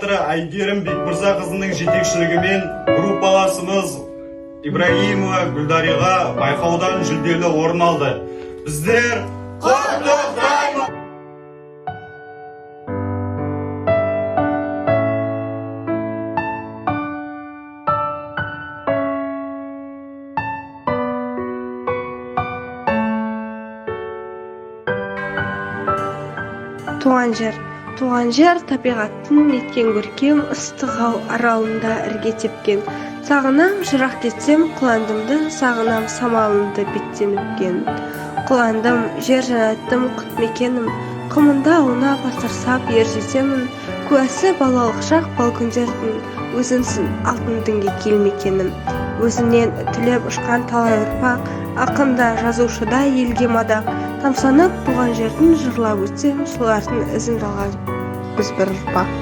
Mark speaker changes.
Speaker 1: батыры Айгерім Бекмырзақызының жетекшілігімен группаласымыз Ибрагимова Гүлдариға байқаудан жүлделі орын алды. Біздер құттықтаймыз!
Speaker 2: Туған жер табиғаттың неткен көркем, ыстық аралында ірге тепкен. Сағынам, жырақ кетсем, құландымды, сағынам самалынды беттен өпкен. Құландым, жер жанаттым, құт мекенім, құмында аунап асырсап ер жетемін. Куәсі балалық шақ бал күндердің, өзіңсің алтын дінге келмекенім. Өзіңнен түлеп ұшқан талай ұрпақ, ақында жазушыда елге мадақ, тамсанып туған жердің жырлап өтсем, солардың ізін жалғап біз бір ұрпақ.